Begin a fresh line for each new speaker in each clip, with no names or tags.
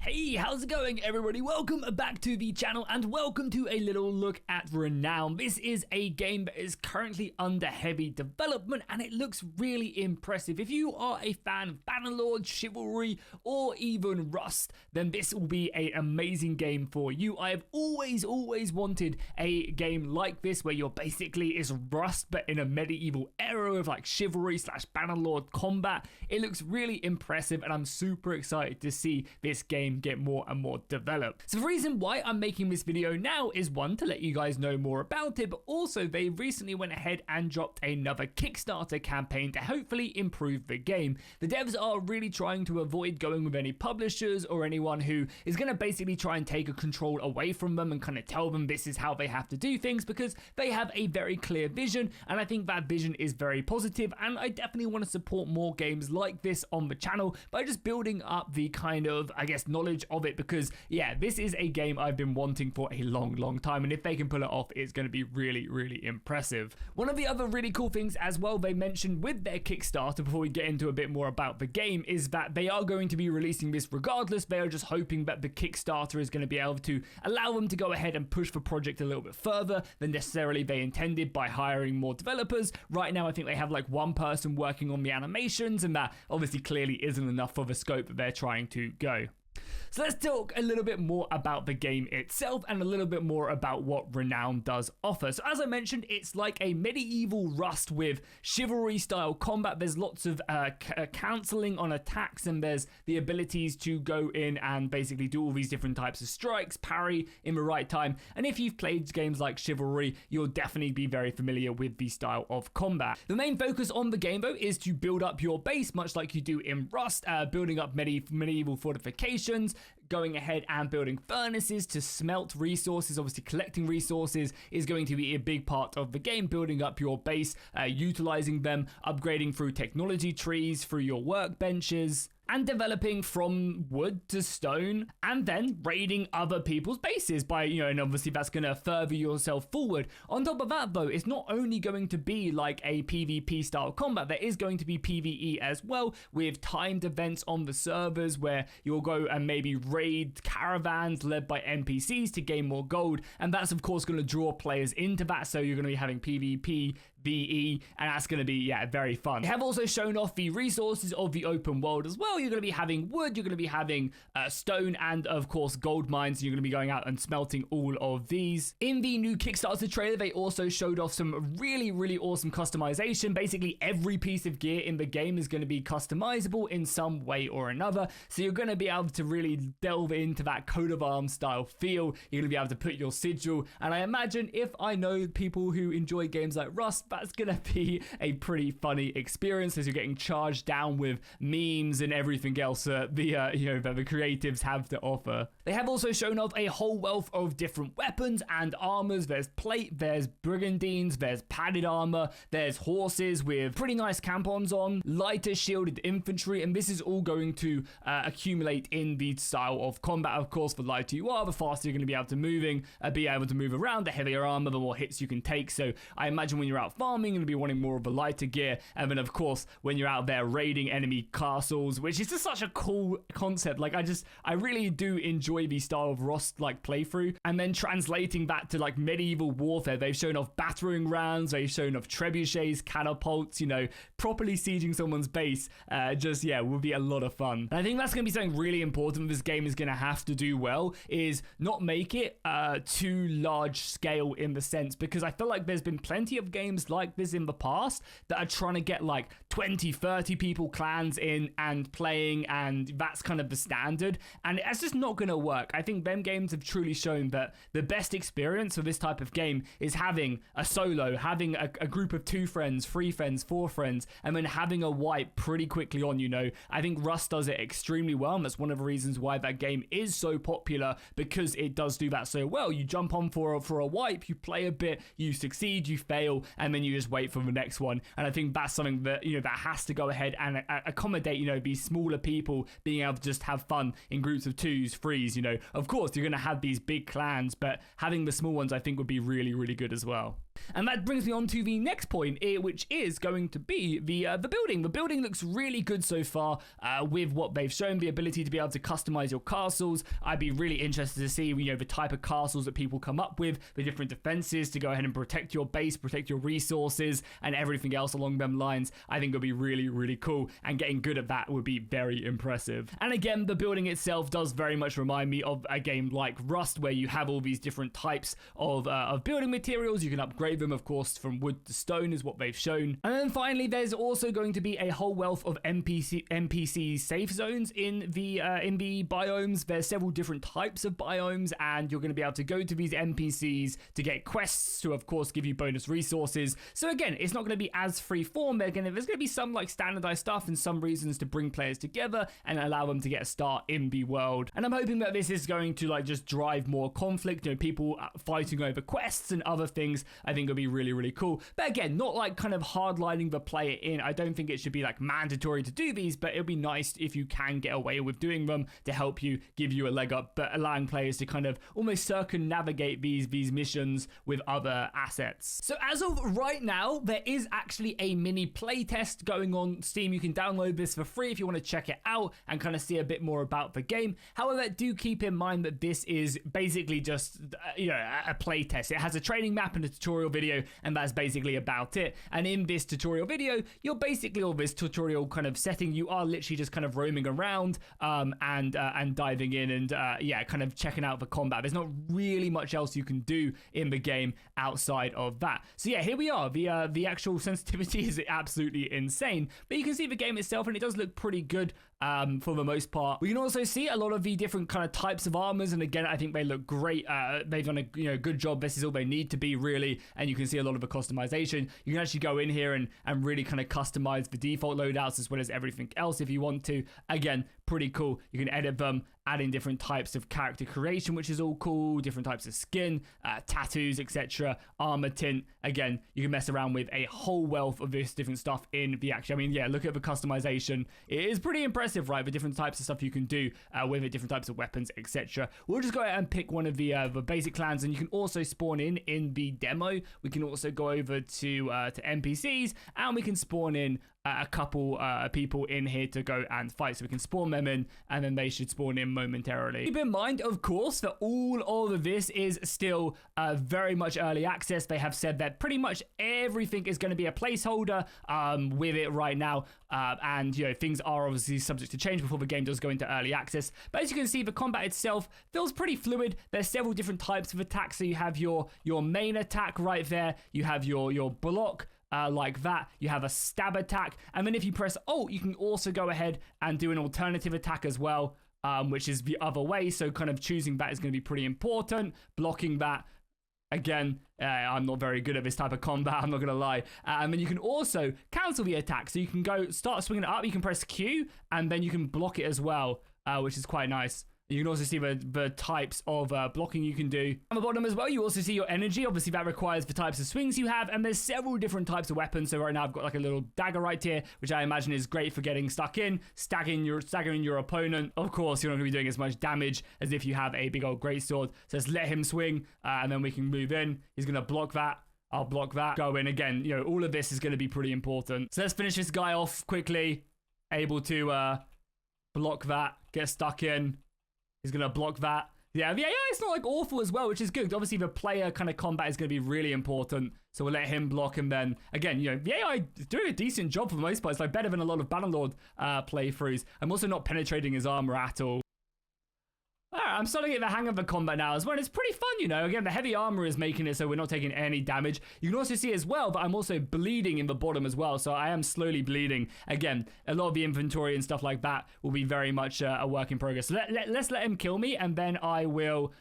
Hey, how's it going, everybody? Welcome back to the channel and welcome to a little look at Renown. This is a game that is currently under heavy development and it looks really impressive. If you are a fan of Bannerlord, Chivalry, or even Rust, then this will be an amazing game for you. I have always wanted a game like this where you're basically is Rust but in a medieval era of like Chivalry / Bannerlord combat. It looks really impressive and I'm super excited to see this game get more and more developed. So the reason why I'm making this video now is one, to let you guys know more about it, but also they recently went ahead and dropped another Kickstarter campaign to hopefully improve the game. The devs are really trying to avoid going with any publishers or anyone who is going to basically try and take a control away from them and kind of tell them this is how they have to do things, because they have a very clear vision, and I think that vision is very positive, and I definitely want to support more games like this on the channel by just building up the kind of, I guess, knowledge of it, because yeah, this is a game I've been wanting for a long time, and if they can pull it off, it's going to be really impressive. One of the other really cool things as well they mentioned with their Kickstarter, before we get into a bit more about the game, is that they are going to be releasing this regardless. They are just hoping that the Kickstarter is going to be able to allow them to go ahead and push the project a little bit further than necessarily they intended by hiring more developers. Right now I think they have like one person working on the animations, and that obviously clearly isn't enough for the scope that they're trying to go. So let's talk a little bit more about the game itself and a little bit more about what Renown does offer. So as I mentioned, it's like a medieval Rust with Chivalry style combat. There's lots of cancelling on attacks, and there's the abilities to go in and basically do all these different types of strikes, parry in the right time. And if you've played games like Chivalry, you'll definitely be very familiar with the style of combat. The main focus on the game though is to build up your base, much like you do in Rust, building up medieval fortifications, going ahead and building furnaces to smelt resources. Obviously collecting resources is going to be a big part of the game, building up your base, utilizing them, upgrading through technology trees, through your workbenches, and developing from wood to stone, and then raiding other people's bases by, and obviously that's going to further yourself forward. On top of that though, it's not only going to be like a PvP style combat, there is going to be PvE as well, with timed events on the servers where you'll go and maybe raid caravans led by NPCs to gain more gold, and that's of course going to draw players into that, so you're going to be having PvP, VE, and that's going to be, very fun. They have also shown off the resources of the open world as well. You're going to be having wood, you're going to be having stone, and of course gold mines. You're going to be going out and smelting all of these. In the new Kickstarter trailer, they also showed off some really awesome customization. Basically every piece of gear in the game is going to be customizable in some way or another, so you're going to be able to really delve into that coat of arms style feel. You're going to be able to put your sigil, and I imagine, if I know people who enjoy games like Rust, that's going to be a pretty funny experience, as you're getting charged down with memes and everything else that the creatives have to offer. They have also shown off a whole wealth of different weapons and armors. There's plate, there's brigandines, there's padded armor, there's horses with pretty nice crampons on, lighter shielded infantry, and this is all going to accumulate in the style of combat. Of course, the lighter you are, the faster you're going to be able to be able to move around. The heavier armor, the more hits you can take. So I imagine when you're out farming, you're going to be wanting more of the lighter gear, and then of course when you're out there raiding enemy castles, which is just such a cool concept. Like I really do enjoy the style of Rust like playthrough, and then translating that to like medieval warfare. They've shown off battering rams, they've shown off trebuchets, catapults, properly sieging someone's base. Will be a lot of fun. And I think that's going to be something really important this game is going to have to do well, is not make it too large scale in the sense, because I feel like there's been plenty of games like this in the past that are trying to get like 20-30 people clans in and playing, and that's kind of the standard, and it's just not going to work. I think them games have truly shown that the best experience for this type of game is having a solo, having a group of 2 friends, 3 friends, 4 friends, and then having a wipe pretty quickly on. I think Rust does it extremely well, and that's one of the reasons why that game is so popular, because it does do that so well. You jump on for a wipe, you play a bit, you succeed, you fail, and then you just wait for the next one. And I think that's something that that has to go ahead and accommodate these smaller people being able to just have fun in groups of 2s, 3s. Of course you're going to have these big clans, but having the small ones I think would be really good as well. And that brings me on to the next point, which is going to be the building. The building looks really good so far with what they've shown, the ability to be able to customize your castles. I'd be really interested to see, the type of castles that people come up with, the different defenses to go ahead and protect your base, protect your resources, and everything else along them lines. I think it'll be really, really cool, and getting good at that would be very impressive. And again, the building itself does very much remind me of a game like Rust, where you have all these different types of building materials. You can upgrade them, of course, from wood to stone is what they've shown. And then finally, there's also going to be a whole wealth of NPC safe zones in the biomes. There's several different types of biomes, and you're going to be able to go to these NPCs to get quests to, of course, give you bonus resources. So again, it's not going to be as free form. There's going to be some like standardized stuff and some reasons to bring players together and allow them to get a start in the world. And I'm hoping that this is going to like just drive more conflict, people fighting over quests and other things. I think it'll be really, really cool. But again, not like kind of hardlining the player in. I don't think it should be like mandatory to do these, but it'll be nice if you can get away with doing them to help you, give you a leg up, but allowing players to kind of almost circumnavigate these missions with other assets. So as of right now, there is actually a mini playtest going on Steam. You can download this for free if you want to check it out and kind of see a bit more about the game. However, do keep in mind that this is basically just a playtest. It has a training map and a tutorial video, and that's basically about it. And in this tutorial video, you're basically, or this tutorial kind of setting, you are literally just kind of roaming around and diving in and kind of checking out the combat. There's not really much else you can do in the game outside of that. So yeah, here we are. The actual sensitivity is absolutely insane, but you can see the game itself, and it does look pretty good for the most part. We can also see a lot of the different kind of types of armors, and again, I think they look great. They've done a good job. This is all they need to be, really, and you can see a lot of the customization. You can actually go in here and really kind of customize the default loadouts as well as everything else if you want to. Again, pretty cool. You can edit them, add in different types of character creation, which is all cool, different types of skin, tattoos, etc., armor tint. Again, you can mess around with a whole wealth of this different stuff in the action. I mean, yeah, look at the customization. It is pretty impressive, right? The different types of stuff you can do with it, different types of weapons, etc. We'll just go ahead and pick one of the basic clans, and you can also spawn in the demo. We can also go over to NPCs, and we can spawn in a couple people in here to go and fight. So we can spawn them in, and then they should spawn in momentarily. Keep in mind, of course, that all of this is still very much early access. They have said that pretty much everything is going to be a placeholder with it right now. And things are obviously subject to change before the game does go into early access. But as you can see, the combat itself feels pretty fluid. There's several different types of attacks. So you have your main attack right there. You have your block, like that. You have a stab attack, and then if you press Alt, you can also go ahead and do an alternative attack as well, which is the other way. So kind of choosing that is going to be pretty important. Blocking that, again, I'm not very good at this type of combat, I'm not going to lie. And then you can also cancel the attack. So you can go start swinging it up, you can press Q, and then you can block it as well, which is quite nice. You can also see the types of blocking you can do. On the bottom as well, you also see your energy. Obviously, that requires the types of swings you have, and there's several different types of weapons. So right now, I've got like a little dagger right here, which I imagine is great for getting stuck in, staggering your opponent. Of course, you're not going to be doing as much damage as if you have a big old greatsword. So let's let him swing, and then we can move in. He's going to block that. I'll block that. Go in again. All of this is going to be pretty important. So let's finish this guy off quickly. Able to block that, get stuck in. He's going to block that. Yeah, the AI is not like awful as well, which is good. Obviously, the player kind of combat is going to be really important. So we'll let him block, and then, again, the AI is doing a decent job for the most part. It's like better than a lot of Bannerlord playthroughs. I'm also not penetrating his armor at all. I'm starting to get the hang of the combat now as well. It's pretty fun, Again, the heavy armor is making it so we're not taking any damage. You can also see as well that I'm also bleeding in the bottom as well. So I am slowly bleeding. Again, a lot of the inventory and stuff like that will be very much a work in progress. So let's let him kill me, and then I will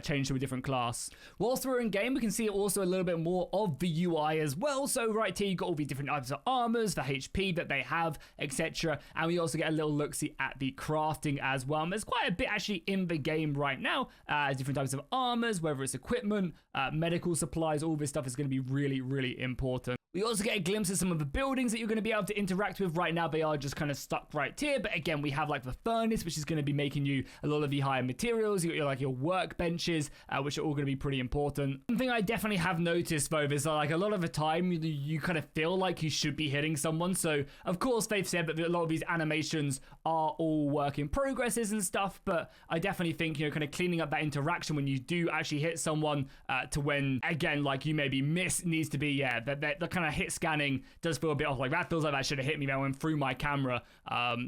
change to a different class. Whilst we're in game, we can see also a little bit more of the UI as well. So right here, you've got all the different types of armors, the HP that they have, etc. And we also get a little look-see at the crafting as well. And there's quite a bit actually in the game right now. Different types of armors, whether it's equipment, medical supplies, all this stuff is going to be really, really important. We also get a glimpse of some of the buildings that you're going to be able to interact with. Right now, they are just kind of stuck right here. But again, we have like the furnace, which is going to be making you a lot of the higher materials. You got like your workbenches, which are all going to be pretty important. One thing I definitely have noticed, though, is like a lot of the time you kind of feel like you should be hitting someone. So, of course, they've said that a lot of these animations are all work in progresses and stuff. But I definitely think, kind of cleaning up that interaction when you do actually hit someone to when, again, like you maybe miss needs to be, the kind of hit scanning does feel a bit off. Like that feels like that should have hit me. That went through my camera.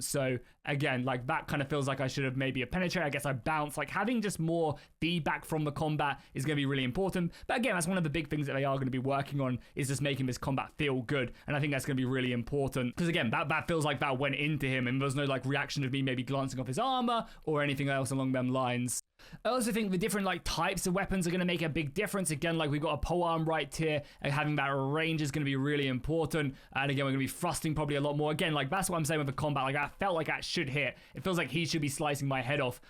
So again, like that kind of feels like I should have maybe penetrated. I guess I bounced. Like having just more feedback from the combat is going to be really important. But again, that's one of the big things that they are going to be working on, is just making this combat feel good. And I think that's going to be really important, because again, that feels like that went into him and there's no like reaction of me maybe glancing off his armor or anything else along them lines. I also think the different like types of weapons are going to make a big difference. Again, like we've got a polearm right here, and having that range is going to be really important. And again, we're going to be thrusting probably a lot more. Again, like that's what I'm saying with the combat. Like I felt like that should hit. It feels like he should be slicing my head off.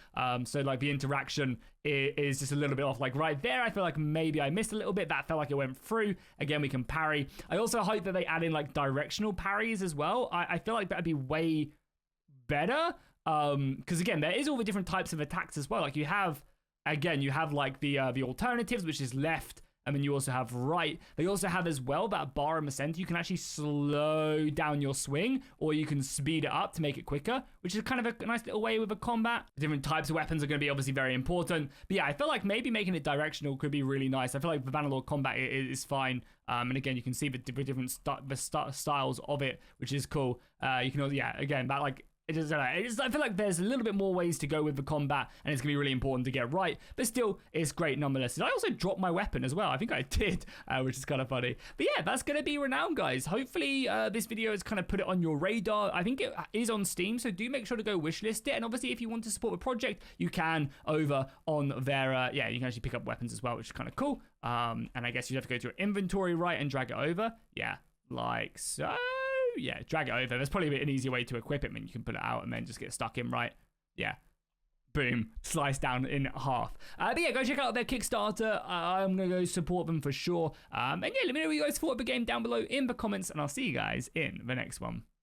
So like the interaction is just a little bit off. Like right there, I feel like maybe I missed a little bit. That felt like it went through. Again, we can parry. I also hope that they add in like directional parries as well. I feel like that'd be way better. Because again, there is all the different types of attacks as well. Like you have like the alternatives, which is left, and then you also have right. They also have as well that bar in the center. You can actually slow down your swing, or you can speed it up to make it quicker, which is kind of a nice little way with a combat. Different types of weapons are going to be obviously very important. But yeah, I feel like maybe making it directional could be really nice. I feel like the Bannerlord combat is fine. And again, you can see the different styles of it, which is cool. You can also, again, that like, I feel like there's a little bit more ways to go with the combat, and it's going to be really important to get right, but still, it's great nonetheless. Did I also drop my weapon as well? I think I did, which is kind of funny. But yeah, that's going to be Renown, guys. Hopefully, this video has kind of put it on your radar. I think it is on Steam, so do make sure to go wishlist it. And obviously, if you want to support the project, you can over on their, you can actually pick up weapons as well, which is kind of cool. And I guess you have to go to your inventory, right, and drag it over. Yeah, like so. Yeah, drag it over. There's probably an easier way to equip it. I mean, you can put it out and then just get stuck in, right? Yeah. Boom. Slice down in half. But yeah, go check out their Kickstarter. I'm going to go support them for sure. And yeah, let me know what you guys thought of the game down below in the comments, and I'll see you guys in the next one.